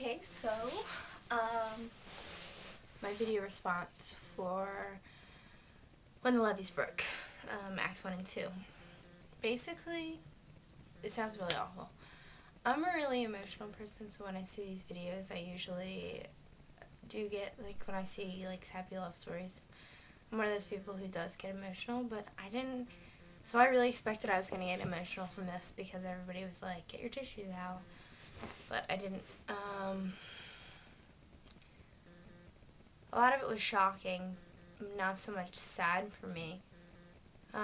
Okay, so, my video response for when the levees broke, Acts 1 and 2. Basically, it sounds really awful. I'm a really emotional person, so when I see these videos, I usually do get, like, when I see, like, happy love stories, I'm one of those people who does get emotional, but I didn't, so I really expected I was going to get emotional from this because everybody was like, get your tissues out, but I didn't. A lot of it was shocking, not so much sad for me. It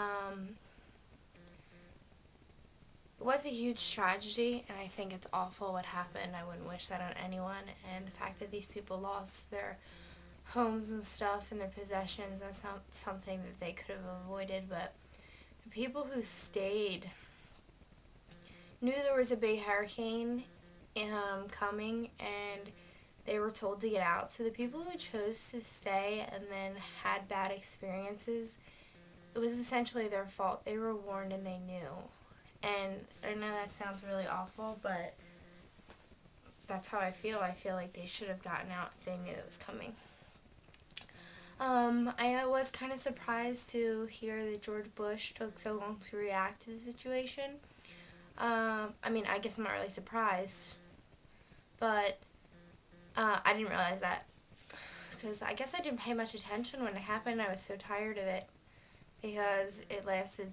was a huge tragedy, and I think it's awful what happened. I wouldn't wish that on anyone, and the fact that these people lost their homes and stuff and their possessions, that's not something that they could have avoided, but the people who stayed knew there was a big hurricane coming, and they were told to get out. So the people who chose to stay and then had bad experiences, it was essentially their fault. They were warned and they knew. And I know that sounds really awful, but that's how I feel. I feel like they should have gotten out if they knew it was coming. I was kind of surprised to hear that George Bush took so long to react to the situation. I mean, I guess I'm not really surprised, but I didn't realize that because I guess I didn't pay much attention when it happened. I was so tired of it because it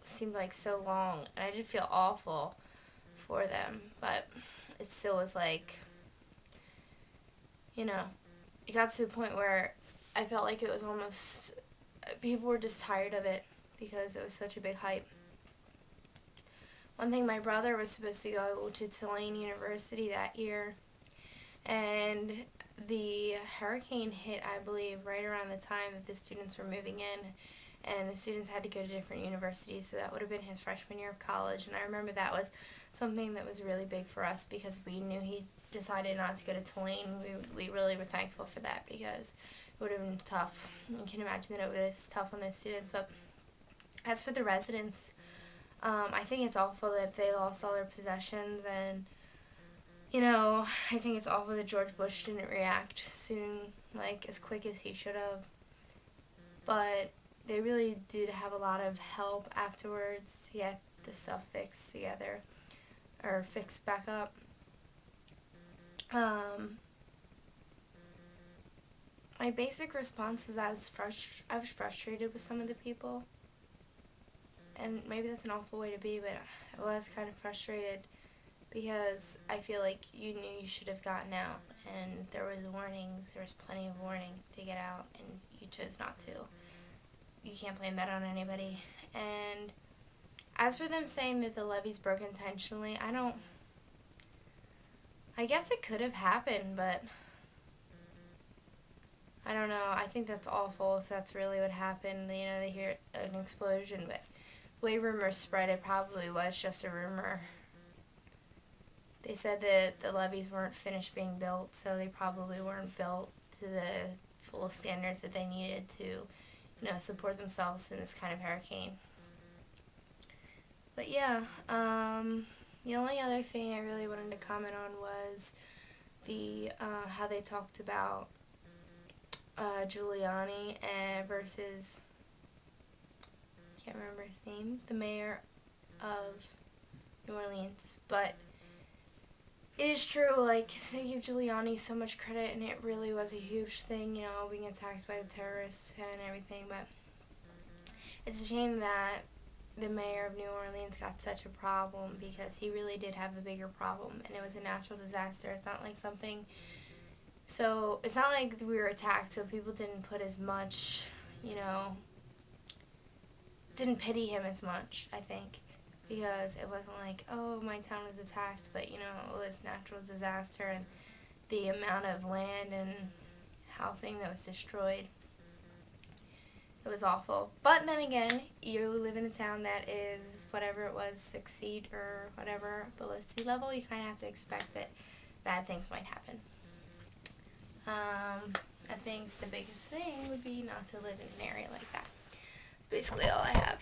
seemed like so long, and I did feel awful for them, but it still was like, it got to the point where I felt like it was almost, people were just tired of it because it was such a big hype. One thing, my brother was supposed to go to Tulane University that year, and the hurricane hit, I believe, right around the time that the students were moving in, and the students had to go to different universities, so that would have been his freshman year of college. And I remember that was something that was really big for us because we knew he decided not to go to Tulane. We really were thankful for that because it would have been tough. You can imagine that it was tough on those students. But as for the residents, I think it's awful that they lost all their possessions, and I think it's awful that George Bush didn't react soon, like as quick as he should have. But they really did have a lot of help afterwards to get the stuff fixed together, or fixed back up. My basic response is I was frustrated with some of the people. And maybe that's an awful way to be, but I was kind of frustrated because I feel like you knew you should have gotten out, and there was warnings, there was plenty of warning to get out, and you chose not to. You can't blame that on anybody. And as for them saying that the levees broke intentionally, I guess it could have happened, but I don't know. I think that's awful if that's really what happened. They hear an explosion, but the way rumors spread, it probably was just a rumor. They said that the levees weren't finished being built, so they probably weren't built to the full standards that they needed to, support themselves in this kind of hurricane. But yeah, the only other thing I really wanted to comment on was how they talked about Giuliani versus, I can't remember his name, the mayor of New Orleans. But it is true, like, they give Giuliani so much credit, and it really was a huge thing, being attacked by the terrorists and everything, but it's a shame that the mayor of New Orleans got such a problem because he really did have a bigger problem, and it was a natural disaster. It's not like it's not like we were attacked, so people didn't put as much, didn't pity him as much, I think, because it wasn't like, oh, my town was attacked, but, it was natural disaster, and the amount of land and housing that was destroyed, it was awful. But then again, you live in a town that is, whatever it was, 6 feet or whatever below sea level, you kind of have to expect that bad things might happen. I think the biggest thing would be not to live in an area like that. That's basically all I have.